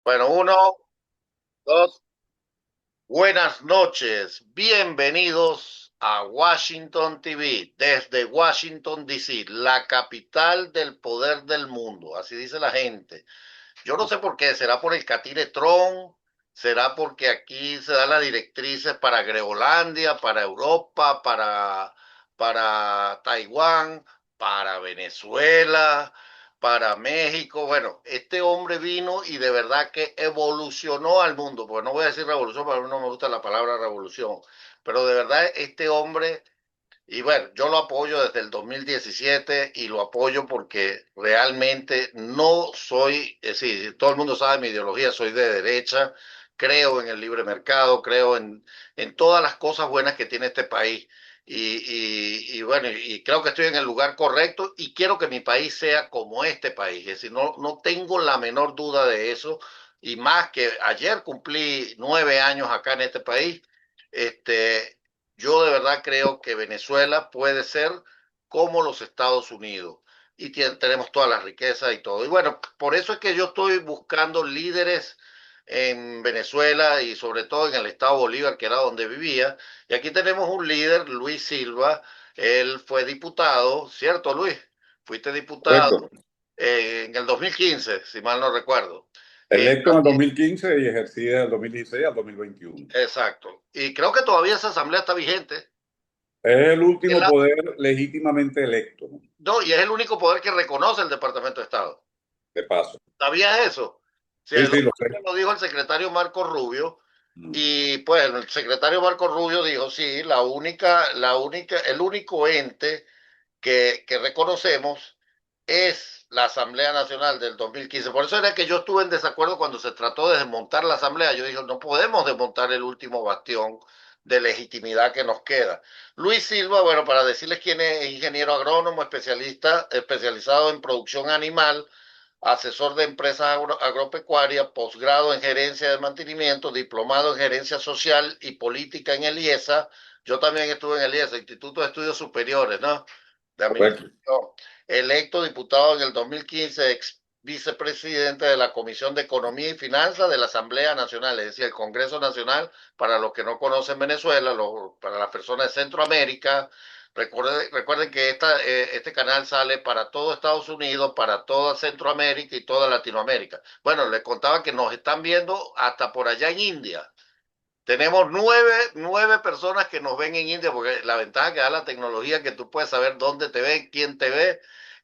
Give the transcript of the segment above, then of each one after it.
Bueno, uno, dos, buenas noches. Bienvenidos a Washington TV, desde Washington, D.C., la capital del poder del mundo. Así dice la gente. Yo no sé por qué, será por el catire Tron, será porque aquí se dan las directrices para Groenlandia, para Europa, para Taiwán, para Venezuela, para México. Bueno, este hombre vino y de verdad que evolucionó al mundo, porque no voy a decir revolución, porque a mí no me gusta la palabra revolución, pero de verdad este hombre y bueno, yo lo apoyo desde el 2017 y lo apoyo porque realmente no soy, es decir, todo el mundo sabe mi ideología, soy de derecha, creo en el libre mercado, creo en todas las cosas buenas que tiene este país. Y bueno, y creo que estoy en el lugar correcto y quiero que mi país sea como este país. Es decir, no tengo la menor duda de eso. Y más que ayer cumplí 9 años acá en este país. Este, yo de verdad creo que Venezuela puede ser como los Estados Unidos y tenemos toda la riqueza y todo. Y bueno, por eso es que yo estoy buscando líderes en Venezuela y sobre todo en el estado Bolívar, que era donde vivía. Y aquí tenemos un líder, Luis Silva. Él fue diputado, ¿cierto, Luis? Fuiste diputado Correcto. en el 2015, si mal no recuerdo. Electo en el También, 2015 y ejercí del 2016 al 2021. exacto. Y creo que todavía esa asamblea está vigente. Es el Es último la poder legítimamente electo, ¿no? No, y es el único poder que reconoce el Departamento de Estado. De paso. ¿Sabías eso? Sí, Sí, el sí, otro lo día sé. lo dijo el secretario Marco Rubio, Mm. y pues el secretario Marco Rubio dijo, sí, el único ente que reconocemos es la Asamblea Nacional del 2015. Por eso era que yo estuve en desacuerdo cuando se trató de desmontar la Asamblea. Yo dije, no podemos desmontar el último bastión de legitimidad que nos queda. Luis Silva, bueno, para decirles quién es ingeniero agrónomo, especializado en producción animal, asesor de empresas agropecuarias, posgrado en gerencia de mantenimiento, diplomado en gerencia social y política en el IESA. Yo también estuve en el IESA, Instituto de Estudios Superiores, ¿no? De Correcto. Administración. Electo diputado en el 2015, ex vicepresidente de la Comisión de Economía y Finanzas de la Asamblea Nacional, es decir, el Congreso Nacional, para los que no conocen Venezuela, para las personas de Centroamérica. Recuerden que este canal sale para todo Estados Unidos, para toda Centroamérica y toda Latinoamérica. Bueno, les contaba que nos están viendo hasta por allá en India. Tenemos nueve personas que nos ven en India, porque la ventaja que da la tecnología es que tú puedes saber dónde te ve, quién te ve,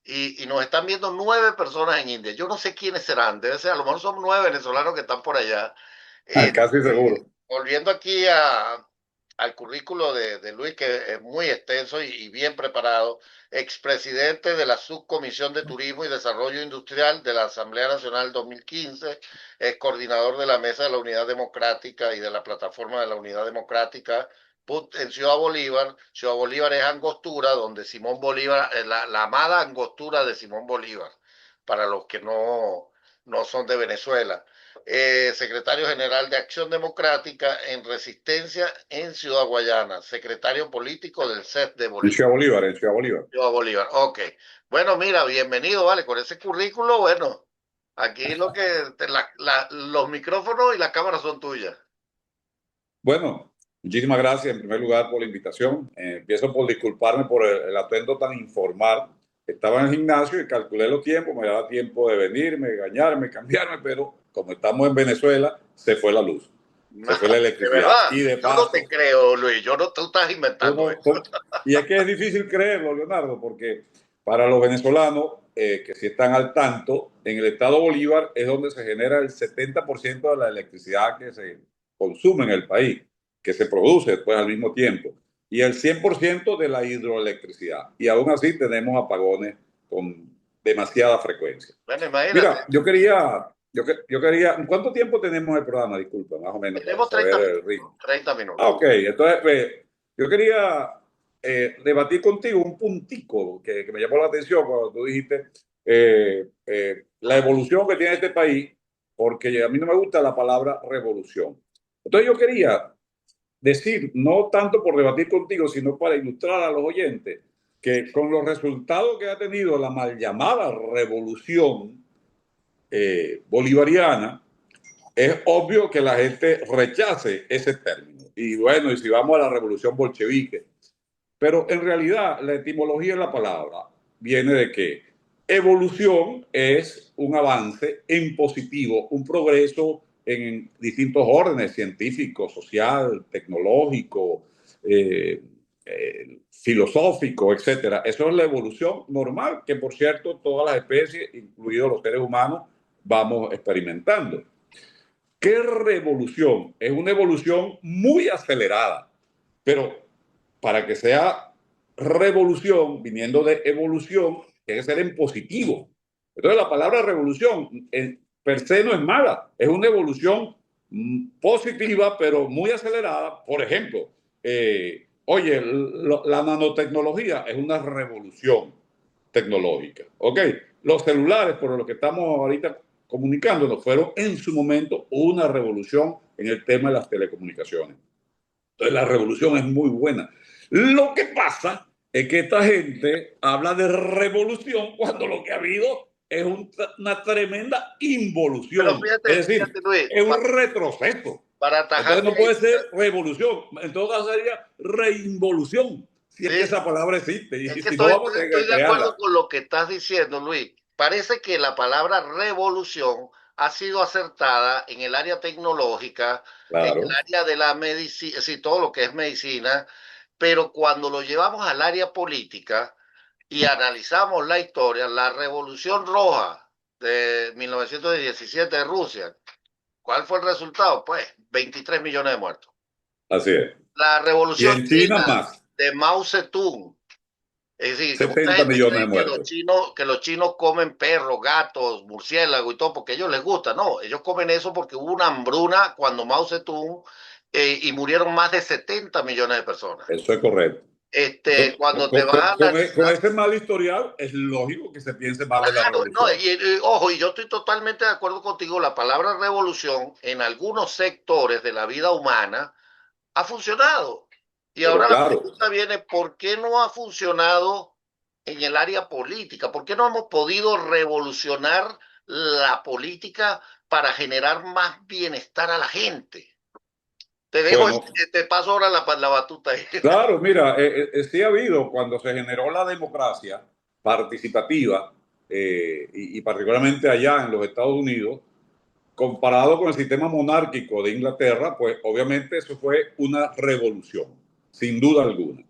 y nos están viendo 9 personas en India. Yo no sé quiénes serán, debe ser, a lo mejor son 9 venezolanos que están por allá. Casi seguro. Volviendo aquí al currículo de Luis, que es muy extenso y bien preparado, expresidente de la Subcomisión de Turismo y Desarrollo Industrial de la Asamblea Nacional 2015, es coordinador de la Mesa de la Unidad Democrática y de la Plataforma de la Unidad Democrática en Ciudad Bolívar. Ciudad Bolívar es Angostura, donde Simón Bolívar, la amada Angostura de Simón Bolívar, para los que no son de Venezuela. Secretario General de Acción Democrática en Resistencia en Ciudad Guayana, secretario político del CEF de En Bolívar. Ciudad Bolívar, en Ciudad Bolívar. Ciudad Bolívar, ok. Bueno, mira, bienvenido, vale, con ese currículo, bueno, aquí los micrófonos y las cámaras son tuyas. Bueno, muchísimas gracias en primer lugar por la invitación. Empiezo por disculparme por el atuendo tan informal. Estaba en el gimnasio y calculé los tiempos, me daba tiempo de venirme, bañarme, cambiarme, pero como estamos en Venezuela, se fue la luz, se fue la De electricidad. verdad, Y de yo no te paso, creo, Luis, yo no, tú estás inventando ¿cómo, eso. cómo? Y es que es difícil creerlo, Leonardo, porque para los venezolanos que sí están al tanto, en el estado Bolívar es donde se genera el 70% de la electricidad que se consume en el país, que se produce después al mismo tiempo, y el 100% de la hidroelectricidad. Y aún así tenemos apagones con demasiada frecuencia. Bueno, imagínate, Mira, yo quería, ¿cuánto tiempo tenemos el programa? Disculpa, más o menos para tenemos saber 30 el minutos, ritmo. 30 Ah, minutos. ok. Entonces, yo quería debatir contigo un puntico que me llamó la atención cuando tú dijiste la evolución que tiene este país, porque a mí no me gusta la palabra revolución. Entonces yo quería decir, no tanto por debatir contigo, sino para ilustrar a los oyentes, que con los resultados que ha tenido la mal llamada revolución bolivariana, es obvio que la gente rechace ese término. Y bueno, y si vamos a la revolución bolchevique, pero en realidad la etimología de la palabra viene de que evolución es un avance en positivo, un progreso en distintos órdenes, científico, social, tecnológico, filosófico, etcétera. Eso es la evolución normal que, por cierto, todas las especies, incluidos los seres humanos, vamos experimentando. ¿Qué revolución? Es una evolución muy acelerada, pero para que sea revolución, viniendo de evolución, tiene que ser en positivo. Entonces la palabra revolución per se no es mala, es una evolución positiva, pero muy acelerada. Por ejemplo, oye, la nanotecnología es una revolución tecnológica. ¿Ok? Los celulares, por lo que estamos ahorita comunicándonos, fueron en su momento una revolución en el tema de las telecomunicaciones. Entonces la revolución es muy buena. Lo que pasa es que esta gente habla de revolución cuando lo que ha habido es una tremenda Pero involución. Es decir, fíjate Luis, es un retroceso. para Entonces atajarte no ahí, puede ser revolución. En todo caso sería reinvolución. Si es que sí, esa palabra existe. es Y que si no, vamos a tener estoy que de acuerdo crearla. con lo que estás diciendo, Luis. Parece que la palabra revolución ha sido acertada en el área tecnológica, en el Claro. área de la medicina, sí, todo lo que es medicina, pero cuando lo llevamos al área política y analizamos la historia, la Revolución Roja de 1917 de Rusia, ¿cuál fue el resultado? Pues 23 millones de muertos. Así es. La Y Revolución en China China más. de Mao Zedong. Es decir, que mucha 70 gente millones de cree muertos. que los chinos comen perros, gatos, murciélagos y todo porque a ellos les gusta. No, ellos comen eso porque hubo una hambruna cuando Mao Zedong y murieron más de 70 millones de personas. Eso es correcto. Cuando te vas a Con analizar, ese mal historial, es lógico que se piense mal de la claro, no, revolución. ojo, y yo estoy totalmente de acuerdo contigo, la palabra revolución en algunos sectores de la vida humana ha funcionado. Y Pero ahora la claro, pregunta viene, ¿por qué no ha funcionado en el área política? ¿Por qué no hemos podido revolucionar la política para generar más bienestar a la gente? Te dejo, bueno, te paso ahora la batuta ahí. claro, mira, sí ha habido cuando se generó la democracia participativa, y particularmente allá en los Estados Unidos, comparado con el sistema monárquico de Inglaterra, pues obviamente eso fue una revolución, sin duda alguna.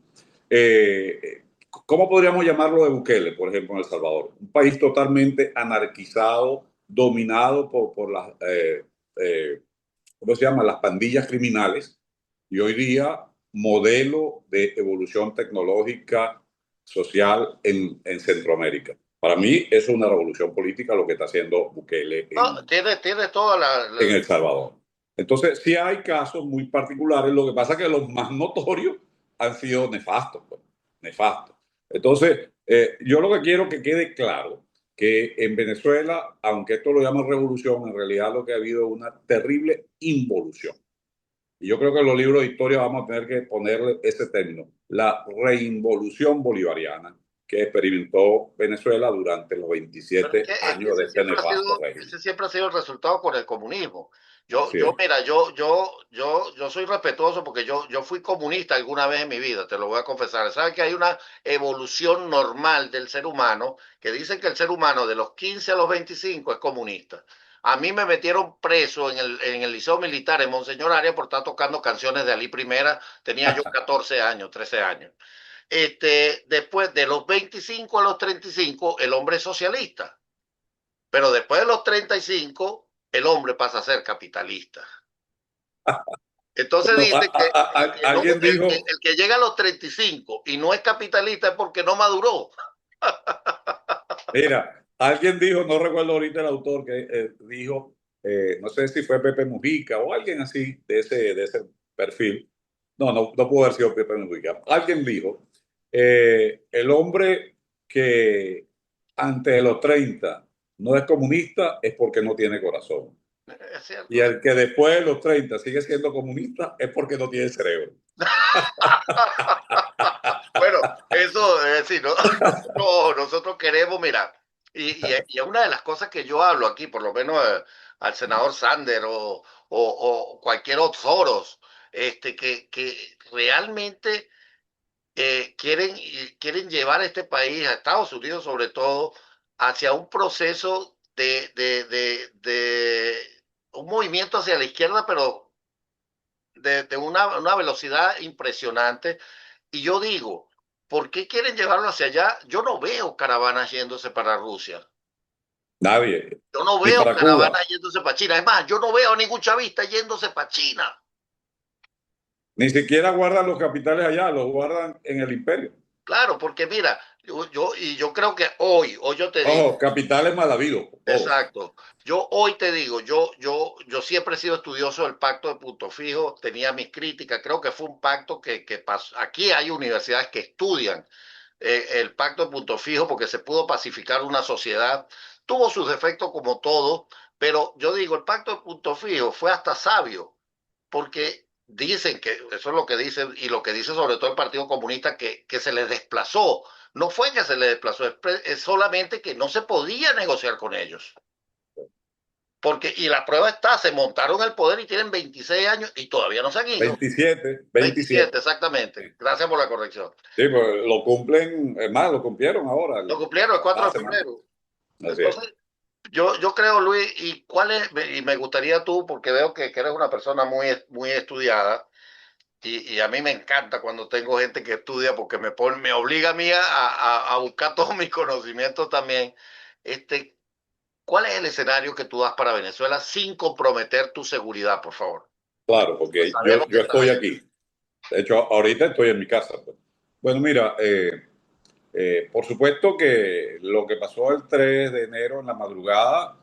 ¿Cómo podríamos llamarlo de Bukele, por ejemplo, en El Salvador? Un país totalmente anarquizado, dominado por las, ¿cómo se llama? Las pandillas criminales, y hoy día modelo de evolución tecnológica social en Centroamérica. Para mí eso es una revolución política lo que está haciendo Bukele No, tienes toda en El Salvador. Entonces, sí hay casos muy particulares, lo que pasa es que los más notorios han sido nefastos, pues, nefastos. Entonces, yo lo que quiero que quede claro, que en Venezuela, aunque esto lo llaman revolución, en realidad lo que ha habido es una terrible involución. Y yo creo que en los libros de historia vamos a tener que ponerle ese término, la reinvolución bolivariana que experimentó Venezuela durante los Pero es 27 es que años de este nefasto régimen. ese siempre ha sido el resultado con el comunismo. Así es. Mira, yo soy respetuoso porque yo fui comunista alguna vez en mi vida, te lo voy a confesar. Sabes que hay una evolución normal del ser humano que dicen que el ser humano de los 15 a los 25 es comunista. A mí me metieron preso en el Liceo Militar en Monseñor Arias por estar tocando canciones de Ali Primera. Tenía yo 14 años, 13 años. Después de los 25 a los 35, el hombre es socialista. Pero después de los 35, el hombre pasa a ser capitalista. Entonces Bueno, dice que alguien dijo, el que llega a los 35 y no es capitalista es porque no maduró. mira, alguien dijo, no recuerdo ahorita el autor que dijo, no sé si fue Pepe Mujica o alguien así de ese perfil. No pudo haber sido Pepe Mujica. Alguien dijo, el hombre que antes de los 30 no es comunista es porque no tiene corazón. Es Y cierto. el que después de los 30 sigue siendo comunista es porque no tiene cerebro. Bueno, eso es decir, ¿no? Nosotros queremos, mira, y es una de las cosas que yo hablo aquí, por lo menos al senador Sander o cualquier otro Soros, que realmente quieren llevar a este país, a Estados Unidos sobre todo, hacia un proceso de un movimiento hacia la izquierda, pero de una velocidad impresionante. Y yo digo, ¿por qué quieren llevarlo hacia allá? Yo no veo caravanas yéndose para Rusia. Nadie, Yo no ni veo para Cuba, caravanas yéndose para China. Es más, yo no veo a ningún chavista yéndose para China. ni siquiera guardan los capitales allá, los guardan en el imperio. Claro, porque mira, yo creo que hoy yo te digo, Ojo, capitales mal habidos, ojo. exacto. Yo hoy te digo, yo siempre he sido estudioso del pacto de punto fijo, tenía mis críticas, creo que fue un pacto que pasó. Aquí hay universidades que estudian el pacto de punto fijo porque se pudo pacificar una sociedad. Tuvo sus defectos como todo, pero yo digo, el pacto de punto fijo fue hasta sabio, porque dicen que, eso es lo que dicen, y lo que dice sobre todo el Partido Comunista, que se les desplazó. No fue que se les desplazó, es solamente que no se podía negociar con ellos. Porque, y la prueba está, se montaron el poder y tienen 26 años y todavía no se han ido. 27, 27 27. exactamente. Gracias por la corrección. Sí, pues lo cumplen, es más, lo cumplieron ahora, Lo cumplieron el 4 la de semana. febrero. Así es. Entonces, yo creo, Luis, y cuál es, y me gustaría tú, porque veo que eres una persona muy estudiada, y a mí me encanta cuando tengo gente que estudia porque me obliga a mí a buscar todos mis conocimientos también. Este, ¿Cuál es el escenario que tú das para Venezuela sin comprometer tu seguridad, por favor? Claro, Pues porque saber dónde yo estás. estoy aquí. De hecho, ahorita estoy en mi casa, pues. Bueno, mira, por supuesto que lo que pasó el 3 de enero en la madrugada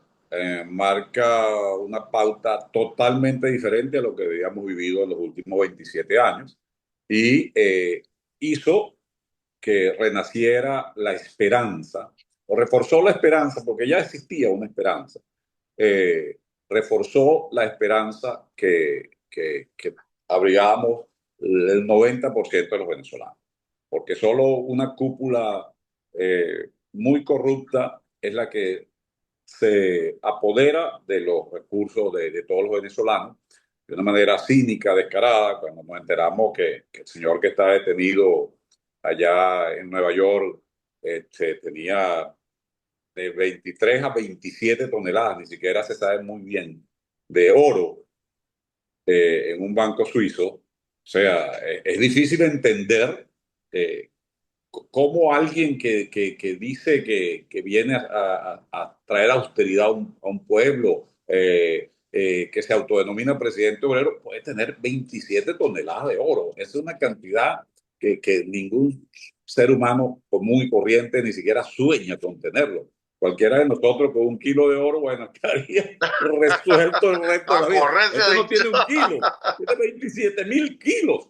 marca una pauta totalmente diferente a lo que habíamos vivido en los últimos 27 años y hizo que renaciera la esperanza, o reforzó la esperanza, porque ya existía una esperanza, eh, reforzó la esperanza que abrigamos el 90% de los venezolanos, porque solo una cúpula muy corrupta es la que se apodera de los recursos de todos los venezolanos de una manera cínica, descarada, cuando nos enteramos que el señor que está detenido allá en Nueva York tenía de 23 a 27 toneladas, ni siquiera se sabe muy bien, de oro en un banco suizo. O sea, es difícil entender eh, cómo alguien que dice que viene a traer austeridad a un pueblo, que se autodenomina presidente obrero, puede tener 27 toneladas de oro. Es una cantidad que ningún ser humano común y corriente ni siquiera sueña con tenerlo. Cualquiera de nosotros con un kilo de oro, bueno, estaría resuelto el resto de A la vida. correr se ha Este no dicho. tiene un kilo, tiene 27.000 kilos.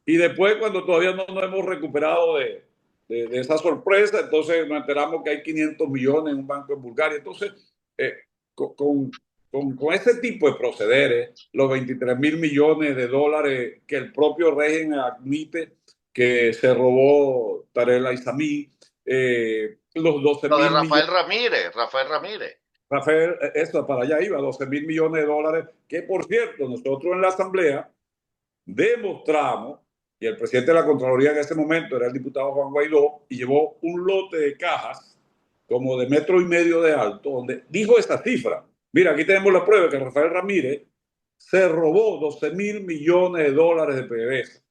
Y después, cuando todavía no nos hemos recuperado de esa sorpresa, entonces nos enteramos que hay 500 millones en un banco en Bulgaria. Entonces, eh, con, con ese tipo de procederes, los 23.000 millones de dólares que el propio régimen admite que se robó Tarek El-Aissami, los 12 Lo de mil Rafael millones, Ramírez, Rafael Ramírez. Rafael, eso para allá iba, 12.000 millones de dólares, que por cierto, nosotros en la Asamblea demostramos, y el presidente de la Contraloría en ese momento era el diputado Juan Guaidó, y llevó un lote de cajas como de 1,5 metros de alto, donde dijo esa cifra. Mira, aquí tenemos la prueba que Rafael Ramírez se robó 12.000 millones de dólares de PDVSA.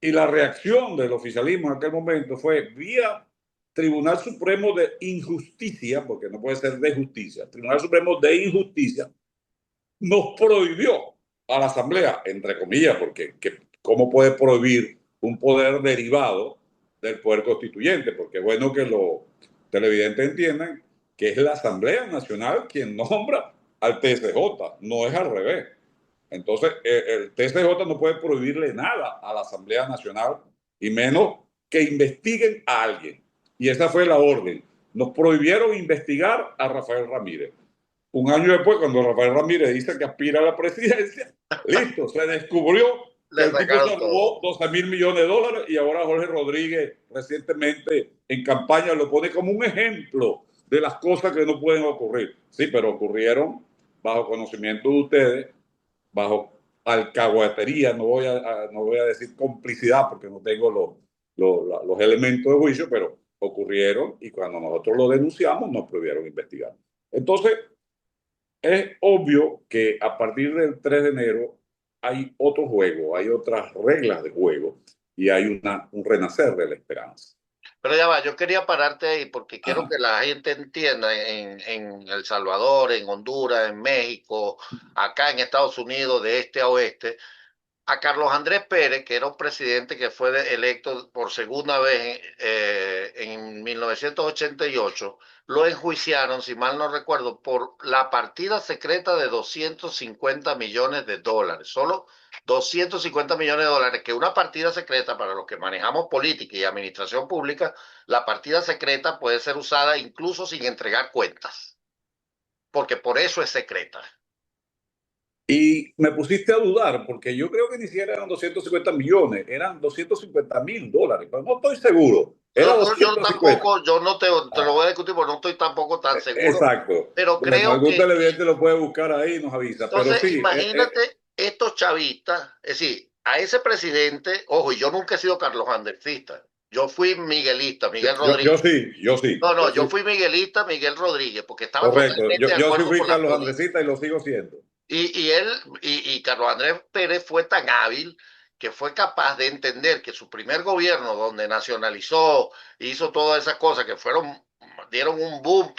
Y la reacción del oficialismo en aquel momento fue vía Tribunal Supremo de Injusticia, porque no puede ser de justicia, Tribunal Supremo de Injusticia, nos prohibió a la Asamblea, entre comillas, porque ¿cómo puede prohibir un poder derivado del poder constituyente? Porque es bueno que los televidentes entiendan que es la Asamblea Nacional quien nombra al TSJ, no es al revés. Entonces, el TSJ no puede prohibirle nada a la Asamblea Nacional y menos que investiguen a alguien. Y esa fue la orden. Nos prohibieron investigar a Rafael Ramírez. Un año después, cuando Rafael Ramírez dice que aspira a la presidencia, listo, se descubrió que Le el tipo sacaron se todo. robó 12.000 millones de dólares y ahora Jorge Rodríguez recientemente en campaña lo pone como un ejemplo de las cosas que no pueden ocurrir. Sí, pero ocurrieron bajo conocimiento de ustedes, bajo alcahuetería, no voy a decir complicidad porque no tengo los elementos de juicio, pero ocurrieron y cuando nosotros lo denunciamos nos prohibieron investigar. Entonces, es obvio que a partir del 3 de enero hay otro juego, hay otras reglas de juego y hay un renacer de la esperanza. Pero ya va, yo quería pararte ahí porque quiero Ajá. que la gente entienda en El Salvador, en Honduras, en México, acá en Estados Unidos, de este a oeste, a Carlos Andrés Pérez, que era un presidente que fue electo por segunda vez en 1988, lo enjuiciaron, si mal no recuerdo, por la partida secreta de 250 millones de dólares. Solo 250 millones de dólares, que una partida secreta, para los que manejamos política y administración pública, la partida secreta puede ser usada incluso sin entregar cuentas, porque por eso es secreta. Y me pusiste a dudar, porque yo creo que ni siquiera eran 250 millones, eran $250.000, pero no estoy seguro. Era Yo 250. tampoco, yo no te lo Ah, voy a discutir porque no estoy tampoco tan seguro, exacto. pero Bueno, creo algún que, televidente lo puede buscar ahí y nos avisa. Pero entonces, sí, imagínate estos chavistas, es decir, a ese presidente, ojo, y yo nunca he sido Carlos Andercista, yo fui miguelista, Miguel yo Rodríguez. sí, yo sí, No, no, yo yo sí. fui miguelista, Miguel Rodríguez, porque estaba Correcto. totalmente de Yo sí acuerdo fui con la Carlos política. Andresita y lo sigo siendo. Y él, y Carlos Andrés Pérez fue tan hábil que fue capaz de entender que su primer gobierno, donde nacionalizó, hizo todas esas cosas que fueron, dieron un boom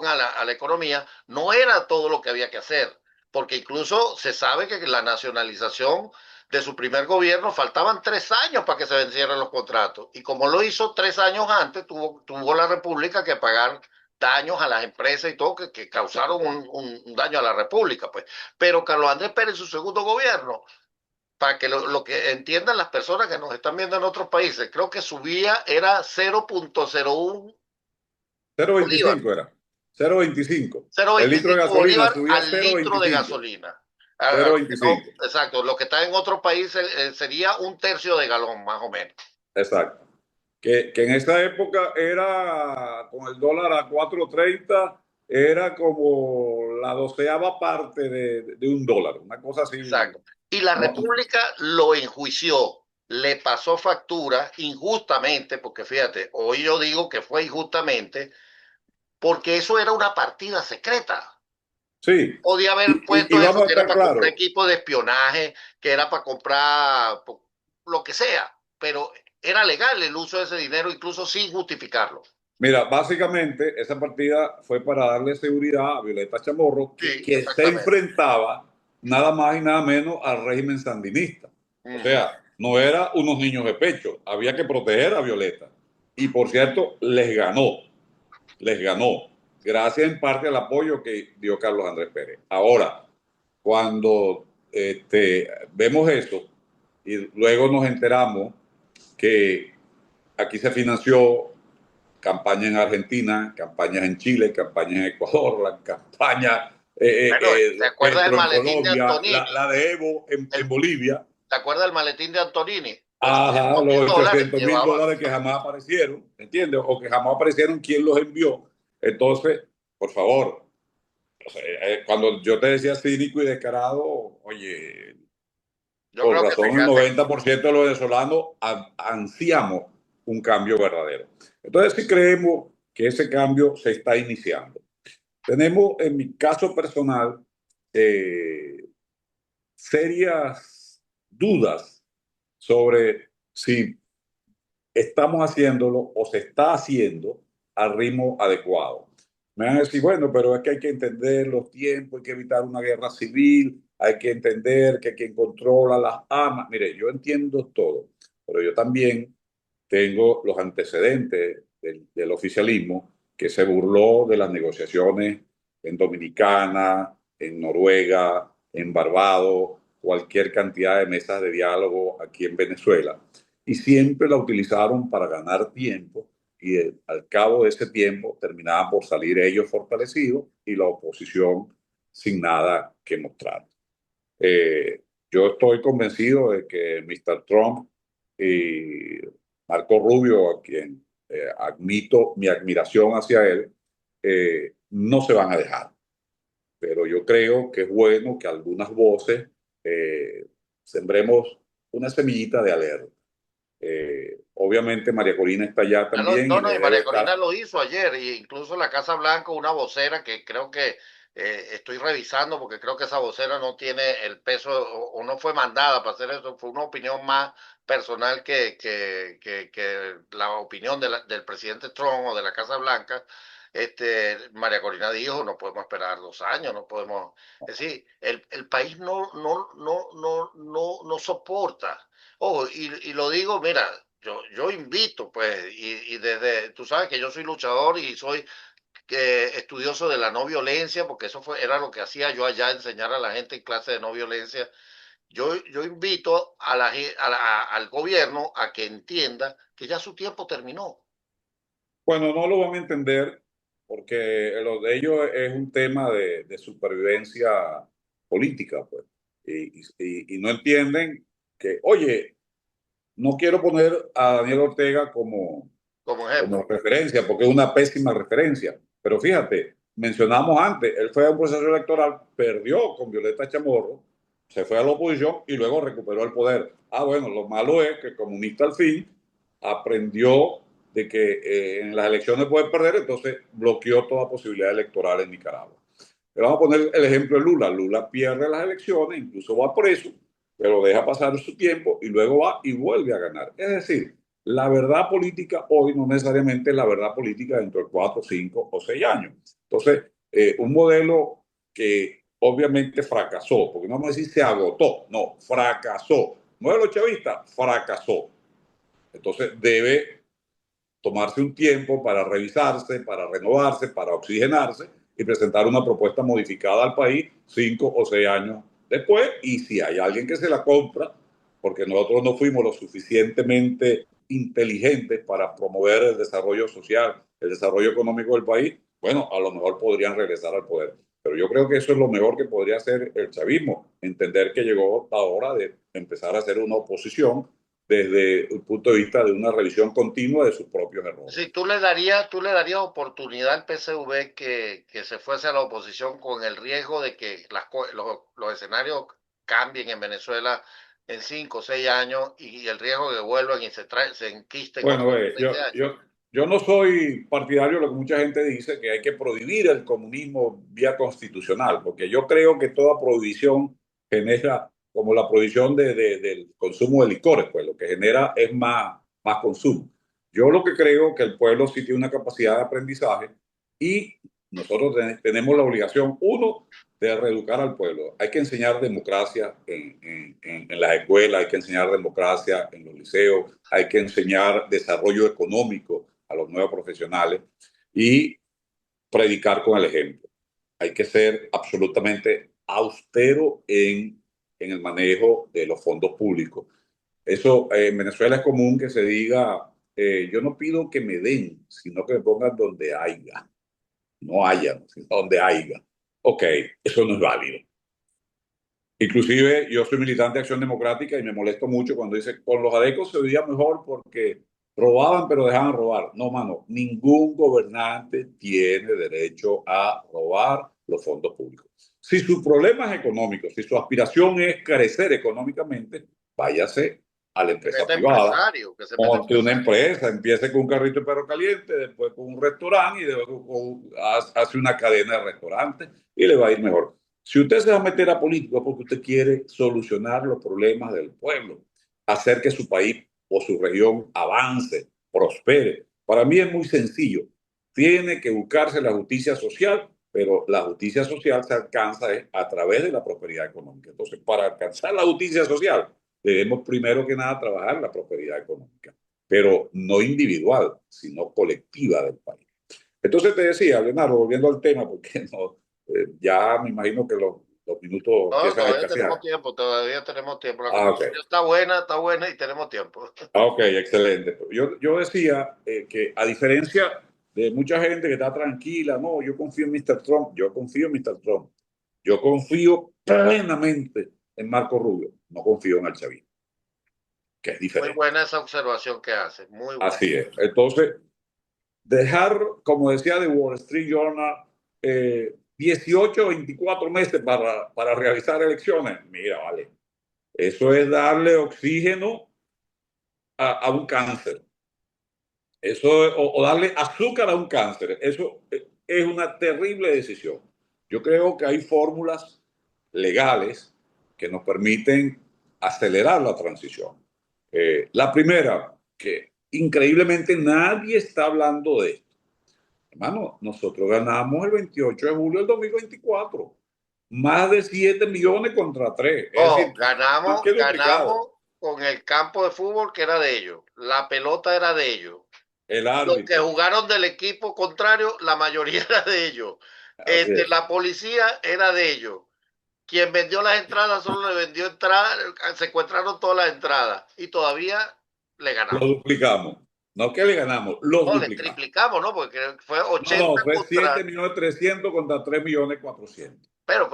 a la economía, no era todo lo que había que hacer. Porque incluso se sabe que la nacionalización de su primer gobierno faltaban 3 años para que se vencieran los contratos. Y como lo hizo 3 años antes, tuvo la República que pagar daños a las empresas y todo que causaron un daño a la República, pues. Pero Carlos Andrés Pérez, su segundo gobierno, para que lo que entiendan las personas que nos están viendo en otros países, creo que su vía era 0,01 cero coma Bolívar, veinticinco era. 0,25. cero coma El litro de veinticinco gasolina Bolívar subía al cero coma litro de veinticinco. gasolina. A cero coma los que no, veinticinco. exacto, lo que está en otros países sería un tercio de galón, más o menos. Exacto. Que en esa época era, con el dólar a 4.30 era como la doceava parte de un dólar, una cosa así. Exacto. Y la No, República lo enjuició, le pasó factura injustamente, porque fíjate, hoy yo digo que fue injustamente, porque eso era una partida secreta. sí, Podía haber y puesto eso, vamos a que era estar para comprar claros. equipo de espionaje, que era para comprar lo que sea, pero era legal el uso de ese dinero, incluso sin justificarlo. Mira, básicamente esa partida fue para darle seguridad a Violeta Chamorro, Sí, que se exactamente. enfrentaba nada más y nada menos al régimen sandinista. O Ujú. sea, no era unos niños de pecho, había que proteger a Violeta. Y por cierto, les ganó, gracias en parte al apoyo que dio Carlos Andrés Pérez. Ahora, cuando vemos eso y luego nos enteramos que aquí se financió campañas en Argentina, campañas en Chile, campañas en Ecuador, la campaña Bueno, ¿te de acuerdas del Petro en maletín de Colombia, Antonini? la de Evo en El, Bolivia. ¿Te acuerdas del maletín de Antonini? Ajá, 800 los mil dólares ochocientos mil llevaba. dólares que jamás aparecieron, ¿entiendes? O que jamás aparecieron quién los envió. Entonces, por favor, o sea, cuando yo te decía cínico y descarado, oye, Yo con creo que te razón el quedaste. 90% de los venezolanos ansiamos un cambio verdadero. Entonces, sí creemos que ese cambio se está iniciando. Tenemos, en mi caso personal, eh, serias dudas sobre si estamos haciéndolo o se está haciendo al ritmo adecuado. Me van a decir, bueno, pero es que hay que entender los tiempos, hay que evitar una guerra civil, hay que entender que quien controla las armas. Mire, yo entiendo todo, pero yo también tengo los antecedentes del oficialismo que se burló de las negociaciones en Dominicana, en Noruega, en Barbados, cualquier cantidad de mesas de diálogo aquí en Venezuela. Y siempre la utilizaron para ganar tiempo y al cabo de ese tiempo terminaban por salir ellos fortalecidos y la oposición sin nada que mostrar. Yo estoy convencido de que Mr. Trump y Marco Rubio, a quien admito mi admiración hacia él, no se van a dejar. pero yo creo que es bueno que algunas voces sembremos una semillita de alerta. Obviamente María Corina está allá también No, y no, y debe María Corina estar. lo hizo ayer, e incluso la Casa Blanca, una vocera que creo que estoy revisando porque creo que esa vocera no tiene el peso o no fue mandada para hacer eso, fue una opinión más personal que la opinión del presidente Trump o de la Casa Blanca. María Corina dijo, no podemos esperar 2 años, no podemos, es decir, el país no soporta. Ojo, y lo digo, mira, yo invito, pues, y desde, tú sabes que yo soy luchador y soy estudioso de la no violencia, porque era lo que hacía yo allá, enseñar a la gente en clase de no violencia. Yo invito al gobierno a que entienda que ya su tiempo terminó. Bueno, no lo van a entender porque lo de ellos es un tema de supervivencia política, pues. Y no entienden que, oye, no quiero poner a Daniel Ortega Como como ejemplo. referencia, porque es una pésima referencia. Pero fíjate, mencionamos antes, él fue a un proceso electoral, perdió con Violeta Chamorro, se fue a la oposición y luego recuperó el poder. Ah, bueno, lo malo es que el comunista al fin aprendió de que en las elecciones puede perder, entonces bloqueó toda posibilidad electoral en Nicaragua. Le vamos a poner el ejemplo de Lula. Lula pierde las elecciones, incluso va preso, pero deja pasar su tiempo y luego va y vuelve a ganar. Es decir, la verdad política hoy no necesariamente es la verdad política dentro de 4, 5 o 6 años. Entonces, un modelo que obviamente fracasó, porque no vamos a decir se agotó, no, fracasó. Modelo chavista fracasó. Entonces, debe tomarse un tiempo para revisarse, para renovarse, para oxigenarse y presentar una propuesta modificada al país 5 o 6 años después. Y si hay alguien que se la compra, porque nosotros no fuimos lo suficientemente inteligentes para promover el desarrollo social, el desarrollo económico del país, bueno, a lo mejor podrían regresar al poder. Pero yo creo que eso es lo mejor que podría hacer el chavismo, entender que llegó la hora de empezar a hacer una oposición desde el punto de vista de una revisión continua de sus propios errores. Si tú le darías oportunidad al PSV que se fuese a la oposición con el riesgo de que los escenarios cambien en Venezuela en 5 o 6 años y el riesgo de que vuelvan y se enquisten Bueno, otros 20 años. yo no soy partidario de lo que mucha gente dice, que hay que prohibir el comunismo vía constitucional, porque yo creo que toda prohibición genera, como la prohibición del consumo de licores, pues lo que genera es más consumo. Yo lo que creo que el pueblo sí tiene una capacidad de aprendizaje y nosotros tenemos la obligación, uno, de reeducar al pueblo. Hay que enseñar democracia en las escuelas, hay que enseñar democracia en los liceos, hay que enseñar desarrollo económico a los nuevos profesionales y predicar con el ejemplo. Hay que ser absolutamente austero en el manejo de los fondos públicos. Eso en Venezuela es común que se diga, yo no pido que me den, sino que me pongan donde haya, no haya, sino donde haya. Ok, eso no es válido. Inclusive yo soy militante de Acción Democrática y me molesto mucho cuando dice, con los adecos se veía mejor porque robaban pero dejaban robar. No, mano, ningún gobernante tiene derecho a robar los fondos públicos. Si su problema es económico, si su aspiración es crecer económicamente, váyase a la empresa Meta privada, empresario, que se meta monte una empresario. empresa, empiece con un carrito de perro caliente, después con un restaurante y después hace una cadena de restaurantes y le va a ir mejor. Si usted se va a meter a político es porque usted quiere solucionar los problemas del pueblo, hacer que su país o su región avance, prospere. Para mí es muy sencillo. Tiene que buscarse la justicia social, pero la justicia social se alcanza a través de la prosperidad económica. Entonces, para alcanzar la justicia social, debemos primero que nada trabajar la prosperidad económica, pero no individual, sino colectiva del país. Entonces te decía, Leonardo, volviendo al tema, porque no, ya me imagino que los minutos No, empiezan a todavía tenemos escasear. tiempo, todavía tenemos tiempo. La Ah, ok. conversación está buena y tenemos tiempo. Ah, ok, excelente. Yo decía que a diferencia de mucha gente que está tranquila, no, yo confío en Mr. Trump, yo confío en Mr. Trump, yo confío plenamente en Marco Rubio, no confío en el chavismo, que es Muy diferente. buena esa observación que hace, muy buena. Así es. Entonces, dejar, como decía The Wall Street Journal, 18 o 24 meses para realizar elecciones. Mira, vale, eso es darle oxígeno a un cáncer. Eso, o darle azúcar a un cáncer. Eso es una terrible decisión. Yo creo que hay fórmulas legales que nos permiten acelerar la transición. La primera, que increíblemente nadie está hablando de esto. Hermano, nosotros ganamos el 28 de julio del 2024. Más de 7 millones contra 3. Es Ojo, decir, más que duplicado. ganamos con el campo de fútbol que era de ellos. La pelota era de ellos. El Los que árbitro. jugaron del equipo contrario, la mayoría era de ellos. Así es. La policía era de ellos. Quien vendió las entradas solo le vendió entradas, secuestraron todas las entradas y todavía le Lo ganamos. duplicamos. No que le ganamos, los No, le duplicamos. triplicamos, ¿no? Porque fue No, no, 80 fue contra. 7 millones 300 contra 3 millones 400. Pero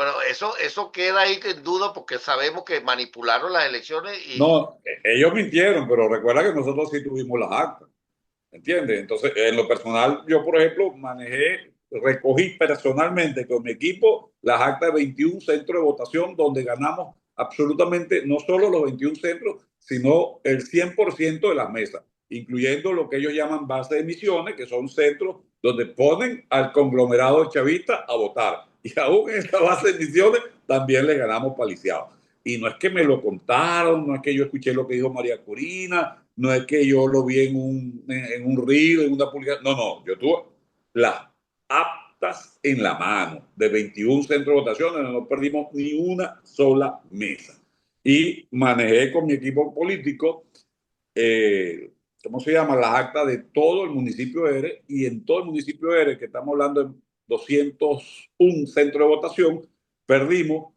eso queda ahí en duda porque sabemos que manipularon las elecciones y. No, ellos mintieron, pero recuerda que nosotros sí tuvimos las actas. ¿Entiendes? Entonces, en lo personal, yo, por ejemplo, recogí personalmente con mi equipo las actas de 21 centros de votación donde ganamos absolutamente no solo los 21 centros, sino el 100% de las mesas, incluyendo lo que ellos llaman base de emisiones, que son centros donde ponen al conglomerado chavista a votar. Y aún en esa base de emisiones también le ganamos paliciados. Y no es que me lo contaron, no es que yo escuché lo que dijo María Corina, no es que yo lo vi en un reel, en una publicación. No, no, yo tuve las aptas en la mano de 21 centros de votación, no perdimos ni una sola mesa. Y manejé con mi equipo político, ¿cómo se llama? Las actas de todo el municipio de Eres, y en todo el municipio de Eres, que estamos hablando de 201 centros de votación, perdimos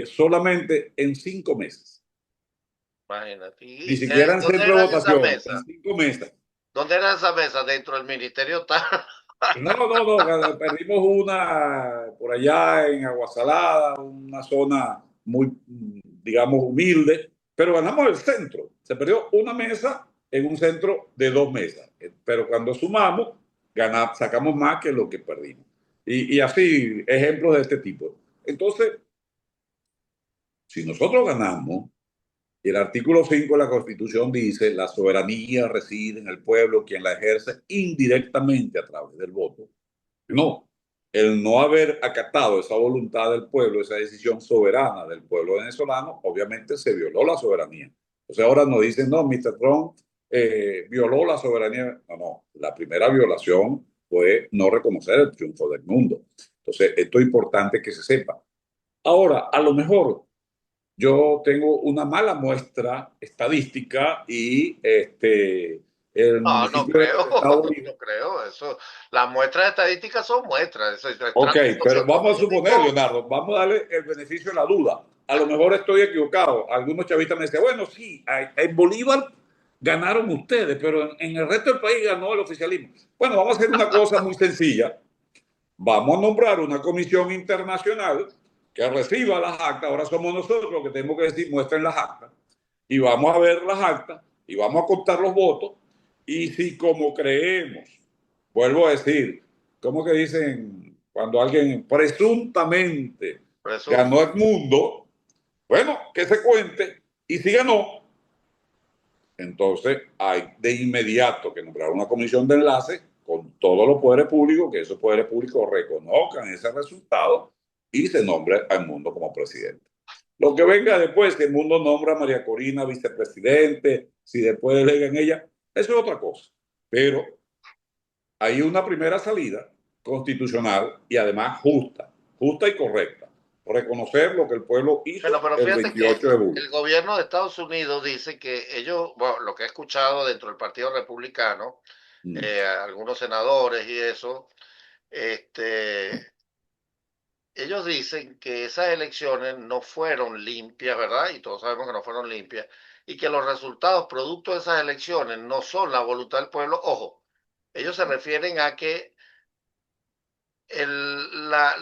solamente en 5 meses. Imagínate. Ni siquiera en ¿Dónde centro de eran esas votación, en mesas? 5 meses. ¿Dónde eran esas mesas? Dentro del ministerio está. No, no, no, perdimos una por allá en Aguasalada, una zona muy, digamos, humilde, pero ganamos el centro. Se perdió una mesa en un centro de 2 mesas, pero cuando sumamos, sacamos más que lo que perdimos. Y así, ejemplos de este tipo. Entonces, si nosotros ganamos, y el artículo 5 de la Constitución dice, la soberanía reside en el pueblo, quien la ejerce indirectamente a través del voto. No, el no haber acatado esa voluntad del pueblo, esa decisión soberana del pueblo venezolano, obviamente se violó la soberanía. Entonces ahora nos dicen, no, Mr. Trump violó la soberanía. No, no, la primera violación fue no reconocer el triunfo del mundo. Entonces, esto es importante que se sepa. Ahora, a lo mejor yo tengo una mala muestra estadística y el No, no municipio creo, de Estado no Libre. creo. Eso, las muestras estadísticas son muestras. Eso es Ok, trato pero vamos a suponer, socioeconómico. Leonardo, vamos a darle el beneficio de la duda. A lo mejor estoy equivocado. Algunos chavistas me decían, bueno, sí, en Bolívar ganaron ustedes, pero en el resto del país ganó el oficialismo. Bueno, vamos a hacer una cosa muy sencilla. Vamos a nombrar una comisión internacional que reciba las actas. Ahora somos nosotros los que tenemos que decir, muestren las actas. Y vamos a ver las actas y vamos a contar los votos. Y si como creemos, vuelvo a decir, ¿cómo que dicen cuando alguien presuntamente ganó Presunto. el mundo? Bueno, que se cuente. Y si ganó, entonces hay de inmediato que nombrar una comisión de enlace con todos los poderes públicos, que esos poderes públicos reconozcan ese resultado y se nombre al mundo como presidente. Lo que venga después, que el mundo nombra a María Corina vicepresidente, si después delegan ella, eso es otra cosa. Pero hay una primera salida constitucional y además justa, justa y correcta. Reconocer lo que el pueblo hizo Pero el fíjate que 28 de julio. el gobierno de Estados Unidos dice que ellos, bueno, lo que he escuchado dentro del Partido Republicano, Mm. algunos senadores y eso, este, ellos dicen que esas elecciones no fueron limpias, ¿verdad? Y todos sabemos que no fueron limpias, y que los resultados producto de esas elecciones no son la voluntad del pueblo. Ojo, ellos se refieren a que la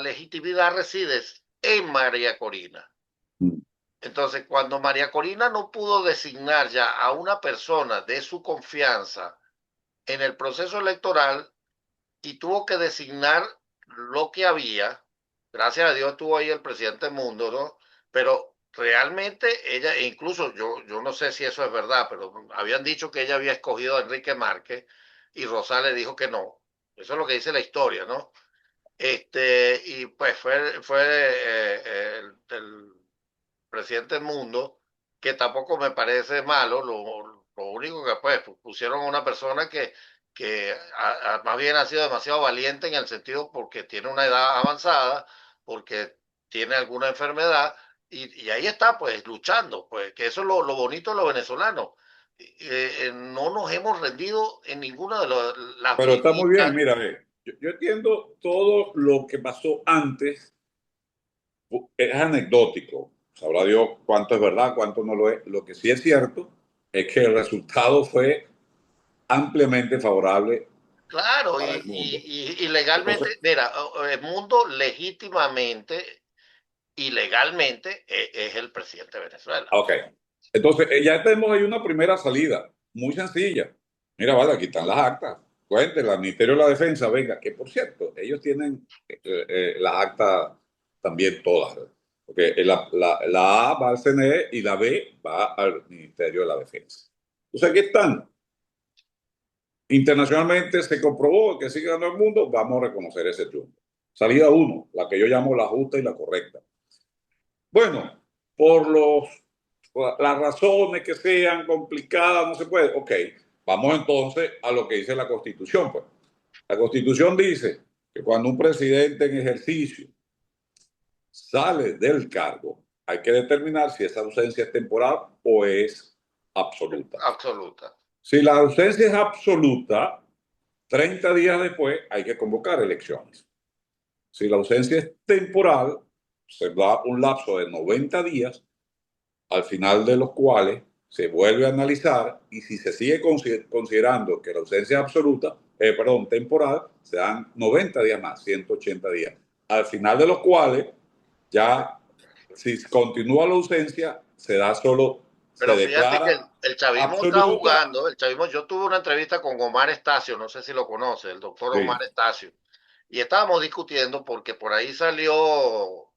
legitimidad reside en María Corina. Mm. Entonces, cuando María Corina no pudo designar ya a una persona de su confianza en el proceso electoral y tuvo que designar lo que había. Gracias a Dios estuvo ahí el presidente del mundo, ¿no? Pero realmente ella, e incluso yo no sé si eso es verdad, pero habían dicho que ella había escogido a Enrique Márquez y Rosales dijo que no. Eso es lo que dice la historia, ¿no? Y pues fue el presidente del mundo, que tampoco me parece malo, lo único que pues pusieron a una persona que más bien ha sido demasiado valiente en el sentido porque tiene una edad avanzada, porque tiene alguna enfermedad, y ahí está pues luchando, pues que eso es lo bonito de los venezolanos. No nos hemos rendido en ninguna de las Pero está muy bien, guerritas. mira, yo entiendo todo lo que pasó antes, es anecdótico. Sabrá Dios cuánto es verdad, cuánto no lo es. Lo que sí es cierto es que el resultado fue ampliamente favorable Claro, para el mundo. y legalmente, Entonces, mira, el mundo legítimamente y legalmente es el presidente de Venezuela. ok. Entonces, ya tenemos ahí una primera salida, muy sencilla. Mira, vale, aquí están las actas. Cuéntenla, al Ministerio de la Defensa, venga, que por cierto, ellos tienen las actas también todas. Porque la A va al CNE y la B va al Ministerio de la Defensa. Entonces, aquí están. Internacionalmente se comprobó que sigue ganando el mundo, vamos a reconocer ese triunfo. Salida uno, la que yo llamo la justa y la correcta. Bueno, por las razones que sean complicadas, no se puede. Ok, vamos entonces a lo que dice la Constitución. Pues. La Constitución dice que cuando un presidente en ejercicio sale del cargo, hay que determinar si esa ausencia es temporal o es absoluta. Absoluta. Si la ausencia es absoluta, 30 días después hay que convocar elecciones. Si la ausencia es temporal, se da un lapso de 90 días, al final de los cuales se vuelve a analizar y si se sigue considerando que la ausencia es absoluta, perdón, temporal, se dan 90 días más, 180 días. Al final de los cuales ya, si continúa la ausencia, se da solo, se Pero fíjate que declara el chavismo está absoluta. jugando, el chavismo, yo tuve una entrevista con Omar Estacio, no sé si lo conoce, el doctor Omar Sí, Estacio, y estábamos discutiendo porque por ahí salió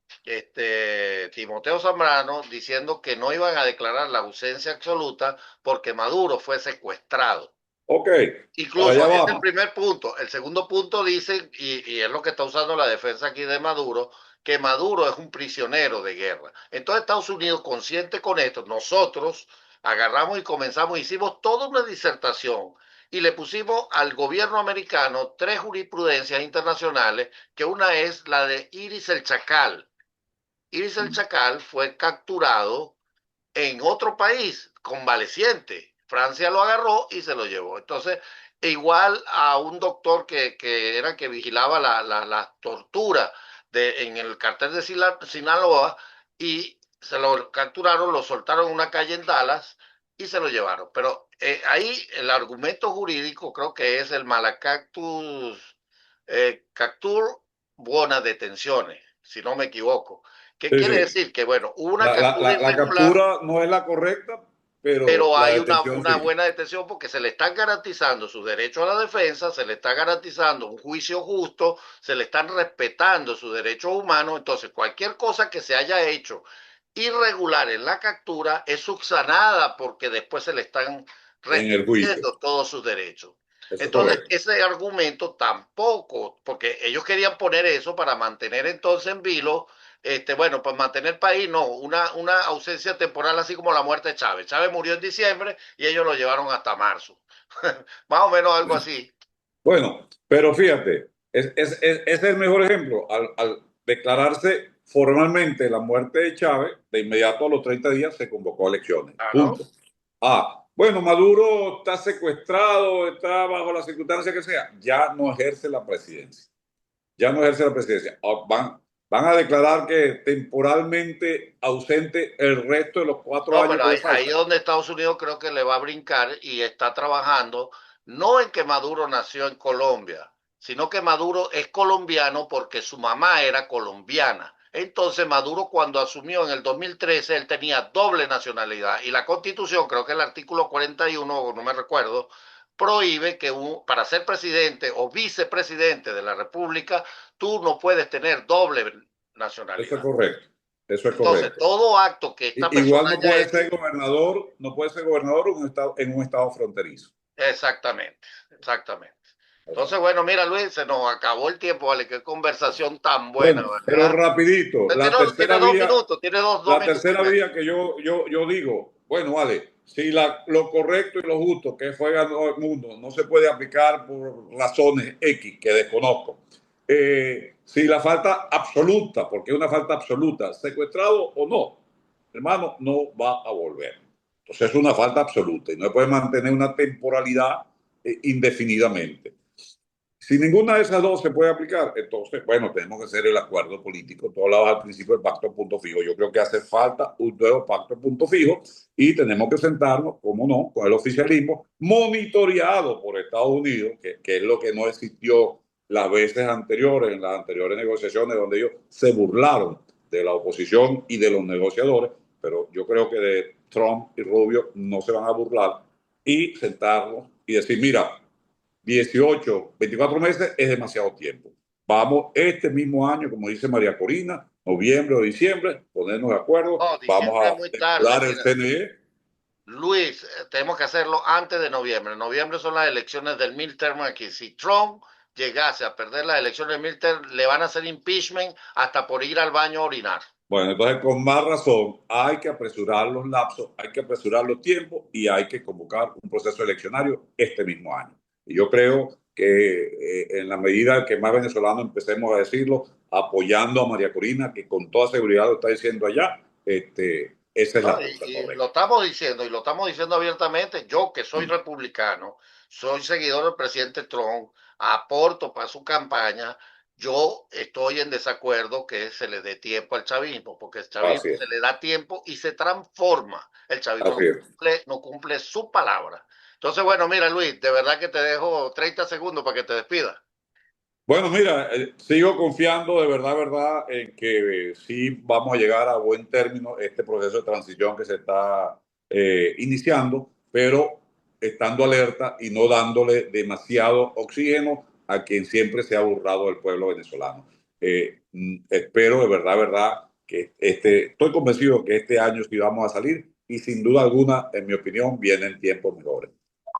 Timoteo Zambrano diciendo que no iban a declarar la ausencia absoluta porque Maduro fue secuestrado. ok, para Incluso, allá ese es el vamos. primer punto. El segundo punto dice, y es lo que está usando la defensa aquí de Maduro, que Maduro es un prisionero de guerra. Entonces Estados Unidos, consciente con esto, nosotros agarramos y comenzamos, hicimos toda una disertación y le pusimos al gobierno americano tres jurisprudencias internacionales, que una es la de Iris el Chacal. Iris el Chacal fue capturado en otro país convaleciente. Francia lo agarró y se lo llevó. Entonces, igual a un doctor que era que vigilaba la tortura en el cartel de Sinaloa y se lo capturaron, lo soltaron en una calle en Dallas y se lo llevaron. Pero ahí el argumento jurídico creo que es el malacactus captur buenas detenciones, si no me equivoco. ¿Qué Sí, quiere sí. decir? Que bueno, hubo una captura La irregular, captura no es la correcta, pero pero la hay detención una sí. buena detención porque se le están garantizando su derecho a la defensa, se le está garantizando un juicio justo, se le están respetando sus derechos humanos. Entonces, cualquier cosa que se haya hecho irregular en la captura es subsanada porque después se le están En el juicio. restituyendo todos sus derechos. Eso es Entonces, correcto. ese argumento tampoco, porque ellos querían poner eso para mantener entonces en vilo bueno, para mantener el país, no, una ausencia temporal así como la muerte de Chávez. Chávez murió en diciembre y ellos lo llevaron hasta marzo. Más o menos algo así. Bueno, pero fíjate, es el mejor ejemplo. Al declararse formalmente la muerte de Chávez, de inmediato a los 30 días se convocó a elecciones. Claro. Punto. Ah, bueno, Maduro está secuestrado, está bajo la circunstancia que sea, ya no ejerce la presidencia. Ya no ejerce la presidencia. Van a declarar que temporalmente ausente el resto de los 4 años Pero que le ahí es faltan. donde Estados Unidos creo que le va a brincar y está trabajando, no en que Maduro nació en Colombia, sino que Maduro es colombiano porque su mamá era colombiana. Entonces Maduro cuando asumió en el 2013, él tenía doble nacionalidad y la constitución, creo que el artículo 41, no me recuerdo, prohíbe que para ser presidente o vicepresidente de la República, tú no puedes tener doble Eso es nacionalidad. correcto. Eso es Entonces, correcto. todo acto que esta Igual persona no haya puede hecho, ser gobernador, no puede ser gobernador en un estado fronterizo. exactamente, exactamente. Entonces, Exacto. bueno, mira, Luis, se nos acabó el tiempo, vale, qué conversación tan buena, Bueno, pero ¿verdad? rapidito, Tiene 2 minutos, tiene dos la minutos y tercera medio. vía que yo digo, bueno, vale, si lo correcto y lo justo que fue ganó el mundo no se puede aplicar por razones X que desconozco. Si la falta absoluta, porque es una falta absoluta, secuestrado o no, hermano, no va a volver. Entonces es una falta absoluta y no puede mantener una temporalidad indefinidamente. Si ninguna de esas dos se puede aplicar, entonces, bueno, tenemos que hacer el acuerdo político. Tú hablabas al principio del pacto a punto fijo. Yo creo que hace falta un nuevo pacto a punto fijo y tenemos que sentarnos, como no, con el oficialismo monitoreado por Estados Unidos, que es lo que no existió las veces anteriores, en las anteriores negociaciones, donde ellos se burlaron de la oposición y de los negociadores, pero yo creo que de Trump y Rubio no se van a burlar y sentarnos y decir, mira, 18, 24 meses es demasiado tiempo. Vamos este mismo año, como dice María Corina, noviembre o diciembre, ponernos de acuerdo, No, vamos diciembre es a muy tarde, depurar el mira. CNE. Luis, tenemos que hacerlo antes de noviembre. Noviembre son las elecciones del midterm aquí. Si Trump llegase a perder las elecciones del midterm, le van a hacer impeachment hasta por ir al baño a orinar. Bueno, entonces con más razón hay que apresurar los lapsos, hay que apresurar los tiempos y hay que convocar un proceso eleccionario este mismo año. Y yo creo que en la medida que más venezolanos empecemos a decirlo, apoyando a María Corina, que con toda seguridad lo está diciendo allá, esa es No, la ruta y lo correcta. estamos diciendo, y lo estamos diciendo abiertamente. Yo, que soy republicano, soy seguidor del presidente Trump, aporto para su campaña. Yo estoy en desacuerdo que se le dé tiempo al chavismo, porque el Así chavismo es, se le da tiempo y se transforma. El chavismo así es. no cumple su palabra. Entonces, bueno, mira, Luis, de verdad que te dejo 30 segundos para que te despidas. Bueno, mira, sigo confiando de verdad, en que sí vamos a llegar a buen término este proceso de transición que se está iniciando, pero estando alerta y no dándole demasiado oxígeno a quien siempre se ha burlado del pueblo venezolano. Espero de verdad, que estoy convencido que este año sí vamos a salir y sin duda alguna, en mi opinión, vienen tiempos mejores.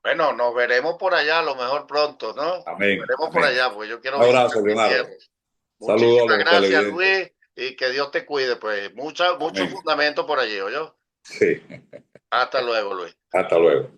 Bueno, nos veremos por allá, a lo mejor pronto, ¿no? Nos Amén, veremos por amén. allá, pues yo quiero Un visitar abrazo, mis Leonardo. tierras. Saludos a Muchísimas los gracias, televidentes. Luis, y que Dios te cuide, pues. Mucho Amén. fundamento por allí, ¿oyó? Sí, Hasta luego, Luis. hasta luego.